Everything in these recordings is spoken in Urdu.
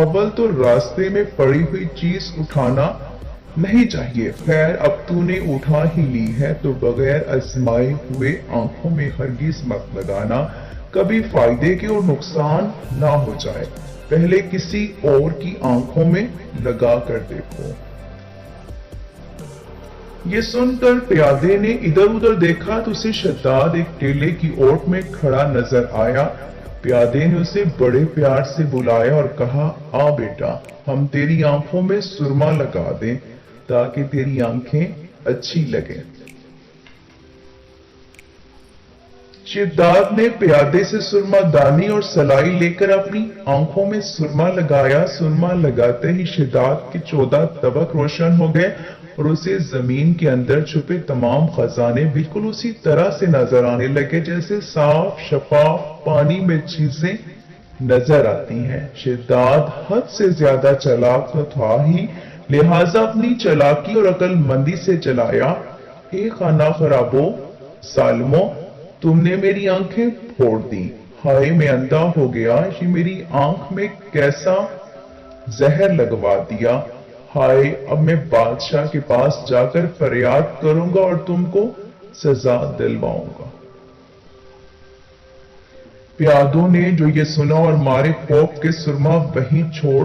اول تو راستے میں پڑی ہوئی چیز اٹھانا نہیں چاہیے، خیر اب تو نے اٹھا ہی لی ہے تو بغیر آزمائے ہوئے آنکھوں میں ہرگز مت لگانا، کبھی فائدے کے اور نقصان نہ ہو جائے، پہلے کسی اور کی آنکھوں میں لگا کر دیکھو۔ یہ سن کر پیادے نے ادھر ادھر دیکھا تو اسے شداد ایک ٹیلے کی اوٹ میں کھڑا نظر آیا۔ پیادے نے اسے بڑے پیار سے بلایا اور کہا، آ بیٹا، ہم تیری آنکھوں میں سرما لگا دیں تاکہ تیری آنکھیں اچھی لگیں۔ شداد نے پیادے سے سرما دانی اور سلائی لے کر اپنی آنکھوں میں سرما لگایا۔ سرما لگاتے ہی شداد کے 14 طبق روشن ہو گئے اور اسے زمین کے اندر چھپے تمام خزانے بالکل اسی طرح سے نظر آنے لگے جیسے صاف شفاف پانی میں چیزیں نظر آتی ہیں۔ شداد حد سے زیادہ چالاک تو تھا ہی، لہذا اپنی چالاکی اور عقل مندی سے چلایا۔ اے خانہ خرابو، ظالمو، تم نے میری آنکھیں پھوڑ دی، ہائے میں اندھا ہو گیا، یہ میری آنکھ میں کیسا زہر لگوا دیا، ہائے اب میں بادشاہ کے پاس جا کر فریاد کروں گا اور تم کو سزا دلواؤں گا۔ پیادوں نے جو یہ سنا اور مارے خوف کے سرما وہیں چھوڑ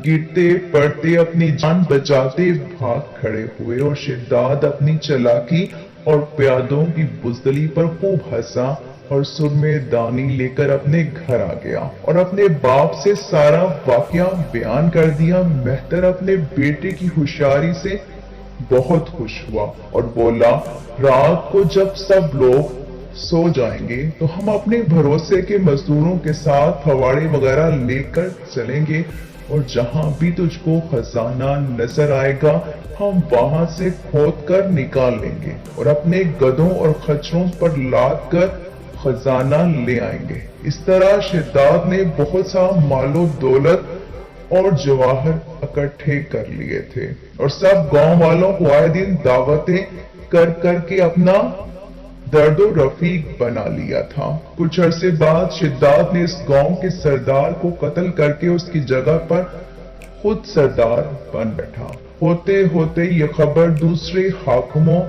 گرتے پڑتے اپنی جان بچاتے بھاگ کھڑے ہوئے، اور شداد اپنی چالاکی اور پیادوں کی بزدلی پر خوب ہنسا اور سرمے دانی لے کر اپنے گھر آ گیا اور اپنے باپ سے سارا واقعہ بیان کر دیا۔ مہتر اپنے بیٹے کی ہوشیاری سے بہت خوش ہوا اور بولا، رات کو جب سب لوگ سو جائیں گے تو ہم اپنے بھروسے کے مزدوروں کے ساتھ پھواڑے وغیرہ لے کر چلیں گے اور جہاں بھی تجھ کو خزانہ نظر آئے گا ہم وہاں سے کھود کر نکال لیں گے اور اپنے گدھوں اور خچروں پر لاد کر خزانہ لے آئیں گے۔ اس طرح شداد نے بہت سا مال و دولت اور جواہر اکٹھے کر لیے تھے اور سب گاؤں والوں کو آئے دن دعوتیں کر کر کے اپنا درد و رفیق بنا لیا تھا۔ کچھ عرصے بعد شداد نے اس گاؤں کے سردار کو قتل کر کے اس کی جگہ پر خود سردار بن بیٹھا۔ ہوتے ہوتے یہ خبر دوسرے حاکموں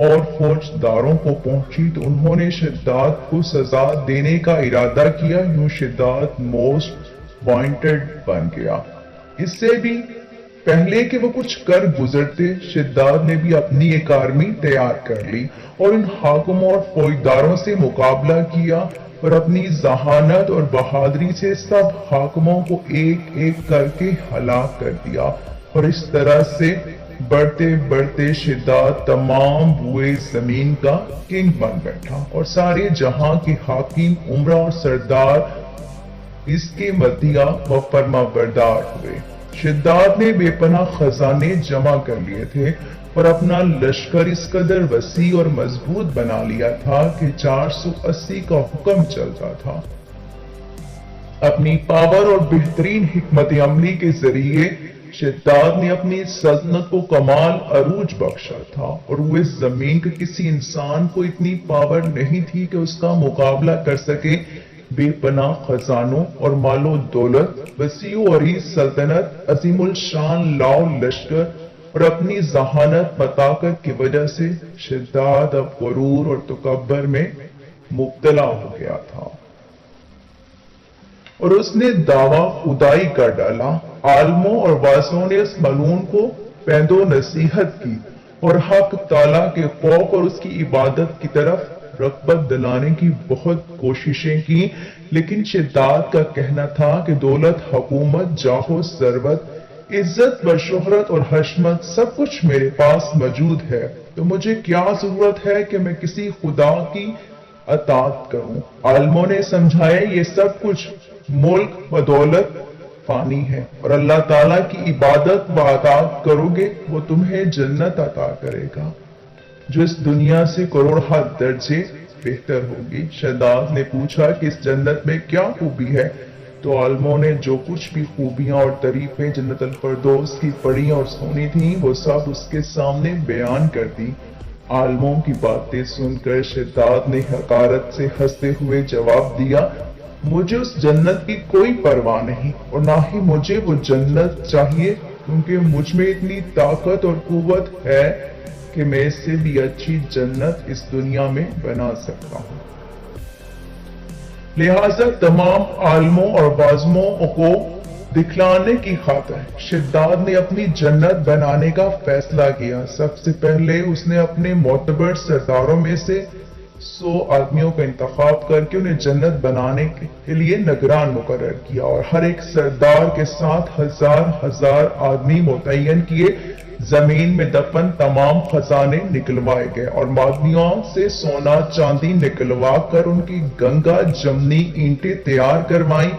اور فوجداروں کو پہنچی تو انہوں نے شداد کو سزا دینے کا ارادہ کیا۔ یوں شداد موسٹ وانٹڈ بن گیا۔ اس سے بھی پہلے کہ وہ کچھ کر گزرتے شداد نے بھی اپنی ایک آرمی تیار کر لی اور ان حاکموں اور فوجداروں سے مقابلہ کیا اور اپنی ذہانت اور بہادری سے سب حاکموں کو ایک ایک کر کے ہلاک کر دیا، اور اس طرح سے بڑھتے بڑھتے شداد تمام بوئے زمین کا کنگ بن بیٹھا اور سارے جہاں کے حاکم، عمرہ اور سردار اس کے مدیہ و فرما بردار ہوئے۔ شداد نے بے پناہ خزانے جمع کر لیے تھے اور اپنا لشکر اس قدر وسیع اور مضبوط بنا لیا تھا کہ 480 کا حکم چلتا تھا۔ اپنی پاور اور بہترین حکمت عملی کے ذریعے شداد نے اپنی سلطنت کو کمال عروج بخشا تھا، اور وہ اس زمین کے کسی انسان کو اتنی پاور نہیں تھی کہ اس کا مقابلہ کر سکے۔ بے پناہ خزانوں اور مال و دولت، وسیع و عریض سلطنت، عظیم الشان لاؤ لشکر اور اپنی ذہانت مطاقت کی وجہ سے شداد اب غرور اور تکبر میں مبتلا ہو گیا تھا اور اس نے دعویٰ خدائی کر ڈالا۔ عالموں اور وعظوں نے اس ملعون کو پند و نصیحت کی اور حق تعالیٰ کے خوف اور اس کی عبادت کی طرف رغبت دلانے کی بہت کوششیں کی، لیکن شداد کا کہنا تھا کہ دولت، حکومت، جاہ و ثروت، عزت و شہرت اور حشمت سب کچھ میرے پاس موجود ہے، تو مجھے کیا ضرورت ہے کہ میں کسی خدا کی اطاعت کروں۔ عالموں نے سمجھایا یہ سب کچھ ملک و دولت فانی ہے اور اللہ تعالیٰ کی عبادت و اطاعت کرو گے وہ تمہیں جنت عطا کرے گا جو اس دنیا سے کروڑہ درجے بہتر ہوگی۔ شداد نے پوچھا کہ اس جنت میں کیا خوبی ہے، تو عالموں نے جو کچھ بھی خوبیاں اور تعریفیں جنت الفردوس کی پڑھی اور سنی تھیں وہ سب اس کے سامنے بیان کر دی۔ عالموں کی باتیں سن کر شداد نے حقارت سے ہنستے ہوئے جواب دیا، مجھے اس جنت کی کوئی پرواہ نہیں اور نہ ہی مجھے وہ جنت چاہیے، کیونکہ مجھ میں اتنی طاقت اور قوت ہے کہ میں اس سے بھی اچھی جنت اس دنیا میں بنا سکتا ہوں۔ لہذا تمام عالموں اور بازموں کو دکھلانے کی خاطر شداد نے اپنی جنت بنانے کا فیصلہ کیا۔ سب سے پہلے اس نے اپنے معتبر سرداروں میں سے 100 آدمیوں کا انتخاب کر کے انہیں جنت بنانے کے لیے نگران مقرر کیا، اور ہر ایک سردار کے ساتھ ہزار آدمی متعین کیے۔ زمین میں دفن تمام خزانے نکلوائے گئے اور معدنیوں سے سونا چاندی نکلوا کر ان کی گنگا جمنی اینٹیں تیار کروائیں۔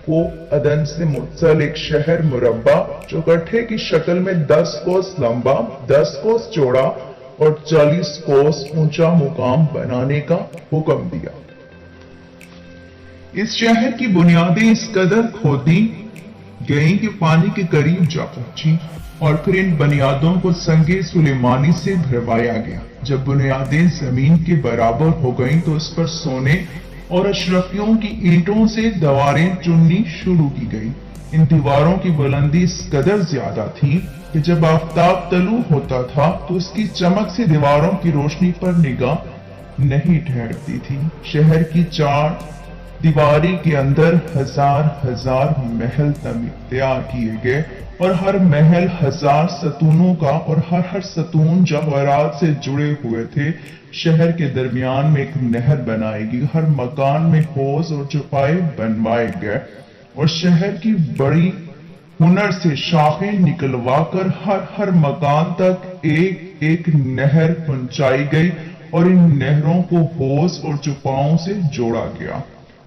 وہ عدن سے متصل ایک شہر مربع جو گٹھے کی شکل میں 10 کوس لمبا، 10 کوس چوڑا اور 40 کوس اونچا مقام بنانے کا حکم دیا۔ اس شہر کی بنیادیں اس قدر کھودی گئیں کہ پانی کے قریب جا پہنچی، اور پھر ان بنیادوں کو سنگ سلیمانی سے بھروایا گیا۔ جب بنیادیں زمین کے برابر ہو گئیں تو اس پر سونے اور اشرفیوں کی اینٹوں سے دیواریں چننی شروع کی گئی۔ ان دیواروں کی بلندی اس قدر زیادہ تھی کہ جب آفتاب طلوع ہوتا تھا تو اس کی چمک سے دیواروں کی روشنی پر نگاہ نہیں ٹھہرتی تھی۔ شہر کی 4 دیواری کے اندر ہزار محل تیار کیے گئے، اور ہر محل 1000 ستونوں کا، اور ہر ستون جواہرات سے جڑے ہوئے تھے۔ شہر کے درمیان میں ایک نہر بنائی گئی، ہر مکان میں حوض اور چوپائے بنوائے گئے، اور شہر کی بڑی ہنر سے شاخیں نکلوا کر ہر مکان تک ایک نہر پہنچائی گئی، اور ان نہروں کو حوض اور چوپاؤں سے جوڑا گیا۔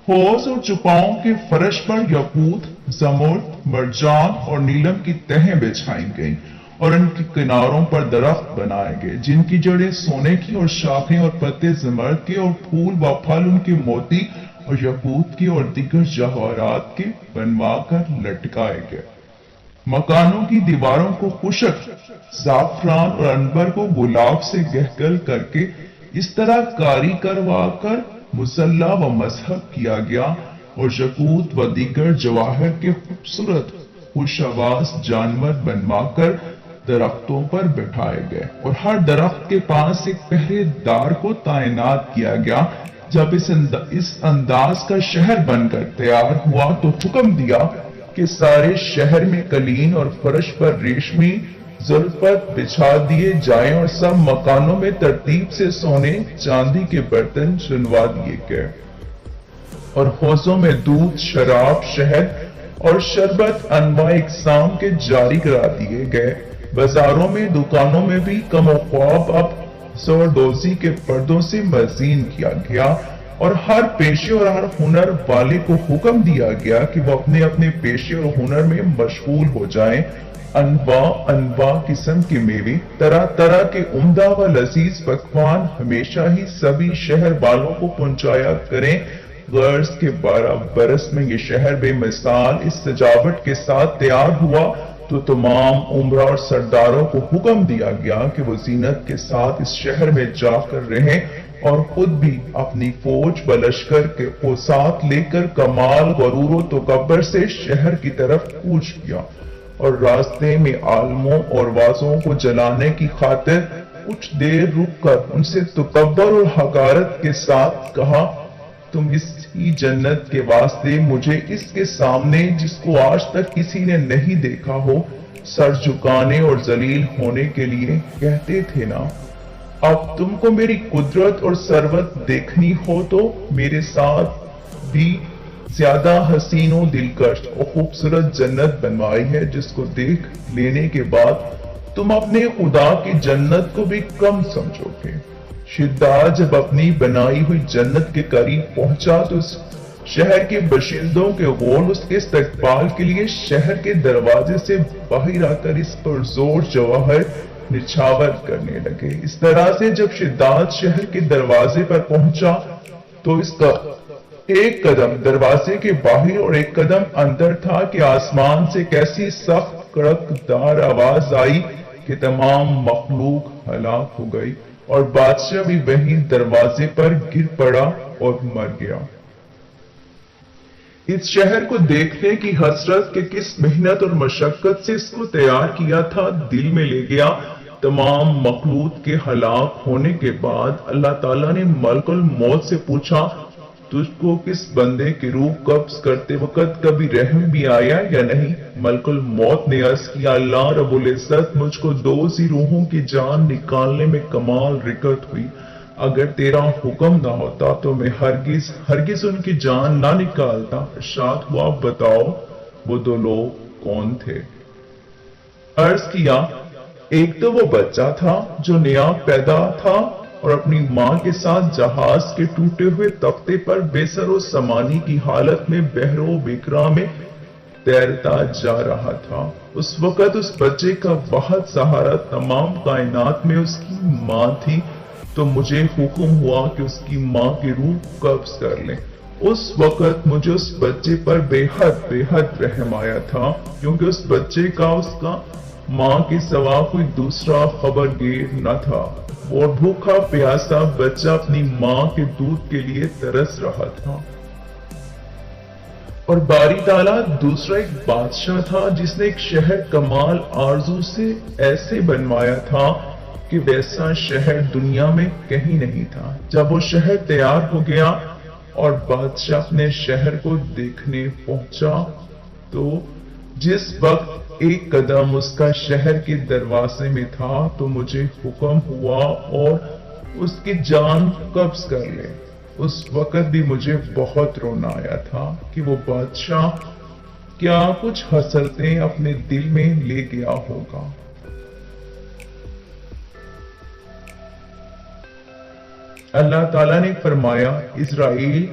حوض اور چوپاؤں کے فرش پر یاقوت، زمرد، مرجان اور نیلم کی تہیں بچھائی گئیں، اور ان کے کناروں پر درخت بنائے گئے جن کی جڑیں سونے کی اور شاخیں اور پتے زمرد کے اور پھول و پھل ان کے موتی اور یاقوت کے اور دیگر جواہرات کے بنوا کر لٹکائے گئے۔ مکانوں کی دیواروں کو خشک زعفران اور عنبر کو گلاب سے گہگل کر کے اس طرح کاری کروا کر مسلح و مذہب کیا گیا، اور یاقوت و دیگر جواہر کے خوبصورت خوش آواز جانور بنوا کر درختوں پر بٹھائے گئے، اور ہر درخت کے پاس ایک پہرے دار کو تعینات کیا گیا۔ جب اس انداز کا شہر بن کر تیار ہوا تو حکم دیا کہ سارے شہر میں قلین اور فرش پر ریشمی زلفت بچھا دیے جائیں، اور سب مکانوں میں ترتیب سے سونے چاندی کے برتن چنوا دیے گئے، اور حوضوں میں دودھ، شراب، شہد اور شربت انواع اقسام کے جاری کرا دیے گئے۔ بازاروں میں، دکانوں میں بھی کم و خواب اب زوردوزی کے پردوں سے مزین کیا گیا، اور ہر پیشے اور ہر ہنر والے کو حکم دیا گیا کہ وہ اپنے اپنے پیشے اور ہنر میں مشغول ہو جائیں۔ انواع قسم کے میوے، طرح طرح کے عمدہ و لذیذ پکوان ہمیشہ ہی سبھی شہر والوں کو پہنچایا کریں۔ غرض کے 12 برس میں یہ شہر بے مثال اس سجاوٹ کے ساتھ تیار ہوا تو تمام عمرا اور سرداروں کو حکم دیا گیا کہ وہ زینت کے ساتھ اس شہر میں جا کر رہیں، اور خود بھی اپنی فوج و لشکر کو ساتھ لے کر کمال غرور و تکبر سے شہر کی طرف کوچ کیا، اور راستے میں عالموں اور وازوں کو جلانے کی خاطر کچھ دیر رک کر ان سے تکبر اور حقارت کے ساتھ کہا، تم اس ہی جنت کے واسطے مجھے اس کے سامنے جس کو آج تک کسی نے نہیں دیکھا ہو سر جھکانے اور ذلیل ہونے کے لیے کہتے تھے نا؟ اب تم کو میری قدرت اور ثروت دیکھنی ہو تو میرے ساتھ بھی زیادہ حسین و دلکش اور خوبصورت جنت بنوائی ہے، جس کو دیکھ لینے کے بعد تم اپنے خدا کی جنت کو بھی کم سمجھو گے۔ شداد جب اپنی بنائی ہوئی جنت کے قریب پہنچا تو اس شہر کے باشندوں کے غول اس کے استقبال کے لیے شہر کے دروازے سے باہر آ کر اس پر زور جواہر نچھاور کرنے لگے۔ اس طرح سے جب شداد شہر کے دروازے پر پہنچا تو اس کا ایک قدم دروازے کے باہر اور ایک قدم اندر تھا کہ آسمان سے کیسی سخت کڑکدار آواز آئی کہ تمام مخلوق ہلاک ہو گئی، اور بادشاہ بھی وہیں دروازے پر گر پڑا اور مر گیا۔ اس شہر کو دیکھنے کی حسرت کہ کس محنت اور مشقت سے اس کو تیار کیا تھا دل میں لے گیا۔ تمام مخلوق کے ہلاک ہونے کے بعد اللہ تعالیٰ نے ملک الموت سے پوچھا، تجھ کو کس بندے کی روح قبض کرتے وقت کبھی رحم بھی آیا یا نہیں؟ ملک الموت نے عرض کیا، اللہ رب العزت، مجھ کو 2 ہی روحوں کی جان نکالنے میں کمال رکت ہوئی، اگر تیرا حکم نہ ہوتا تو میں ہرگز ان کی جان نہ نکالتا۔ ارشاد ہوا، بتاؤ وہ 2 لوگ کون تھے؟ عرض کیا، ایک تو وہ بچہ تھا جو نیا پیدا تھا اور اپنی ماں کے ساتھ جہاز کے ٹوٹے ہوئے تختے پر بے سر و سامانی کی حالت میں بحر و بکرا میں تیرتا جا رہا تھا۔ اس وقت اس بچے کا واحد سہارا تمام کائنات میں اس کی ماں تھی، تو مجھے حکم ہوا کہ اس کی ماں کی روح قبض کر لیں۔ اس وقت مجھے اس بچے پر بے حد رحم آیا تھا، کیونکہ اس بچے کا اس کا ماں کے سوا کوئی دوسرا خبرگیر نہ تھا۔ وہ بھوکا پیاسا بچہ اپنی ماں کے دودھ کے لیے ترس رہا تھا۔ اور باری تعالیٰ دوسرا ایک بادشاہ تھا جس نے ایک شہر کمال آرزو سے ایسے بنوایا تھا کہ ویسا شہر دنیا میں کہیں نہیں تھا۔ جب وہ شہر تیار ہو گیا اور بادشاہ اپنے شہر کو دیکھنے پہنچا تو جس وقت ایک قدم اس کا شہر کے دروازے میں تھا تو مجھے حکم ہوا اور اس کی جان قبض کر لے۔ اس وقت بھی مجھے بہت رونا آیا تھا کہ وہ بادشاہ کیا کچھ حسرتیں اپنے دل میں لے گیا ہوگا۔ اللہ تعالیٰ نے فرمایا، اسرائیل،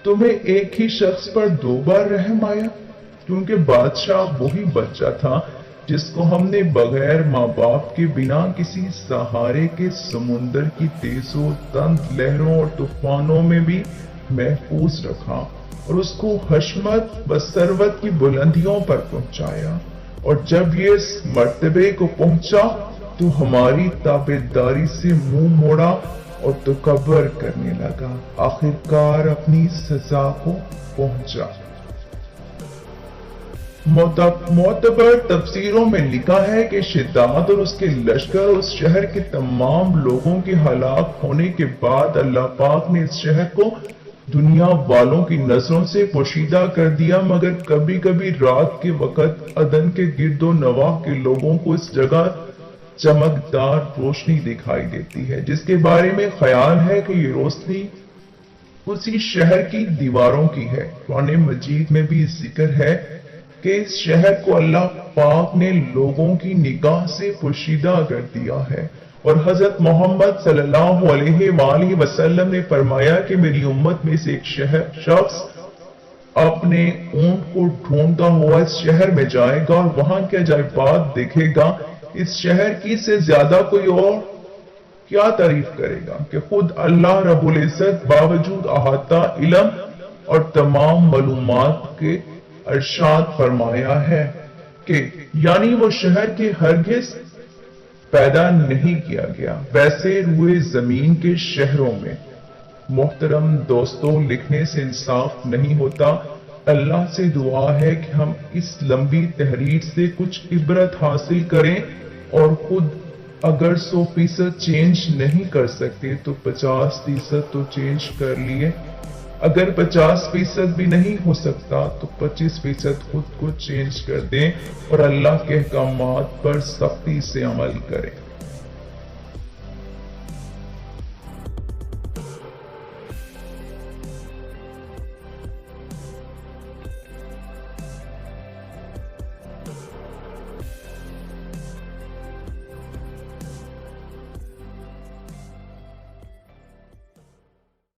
تمہیں ایک ہی شخص پر 2 بار رحم آیا، کیونکہ بادشاہ وہی بچہ تھا جس کو ہم نے بغیر ماں باپ کے بنا کسی سہارے کے سمندر کی تیز و تند لہروں اور طوفانوں میں بھی محفوظ رکھا اور اس کو حشمت و ثروت کی بلندیوں پر پہنچایا، اور جب یہ اس مرتبے کو پہنچا تو ہماری تابعداری سے منہ موڑا اور تکبر کرنے لگا، آخرکار اپنی سزا کو پہنچا۔ معتبر تفسیروں میں لکھا ہے کہ شداد اور اس کے لشکر اس شہر کے تمام لوگوں کے ہلاک ہونے کے بعد اللہ پاک نے اس شہر کو دنیا والوں کی نظروں سے پوشیدہ کر دیا، مگر کبھی کبھی رات کے وقت عدن کے گرد و نواح کے لوگوں کو اس جگہ چمکدار روشنی دکھائی دیتی ہے، جس کے بارے میں خیال ہے کہ یہ روشنی اسی شہر کی دیواروں کی ہے۔ قرآن مجید میں بھی ذکر ہے کہ اس شہر کو اللہ پاک نے لوگوں کی نگاہ سے پوشیدہ کر دیا ہے، اور حضرت محمد صلی اللہ علیہ وآلہ وسلم نے فرمایا کہ میری امت میں سے ایک شخص اپنے اونٹ کو ڈھونڈتا ہوا اس شہر میں جائے گا اور وہاں کے عجائبات دیکھے گا۔ اس شہر کی سے زیادہ کوئی اور کیا تعریف کرے گا کہ خود اللہ رب العزت باوجود احاطہ علم اور تمام معلومات کے ارشاد فرمایا ہے کہ یعنی وہ شہر کے ہرگز پیدا نہیں کیا گیا، ویسے روئے زمین کے شہروں میں۔ محترم دوستوں، لکھنے سے انصاف نہیں ہوتا۔ اللہ سے دعا ہے کہ ہم اس لمبی تحریر سے کچھ عبرت حاصل کریں، اور خود اگر 100% چینج نہیں کر سکتے تو 50% تو چینج کر لیے، اگر 50% بھی نہیں ہو سکتا تو 25% خود کو چینج کر دیں اور اللہ کے احکامات پر سختی سے عمل کریں۔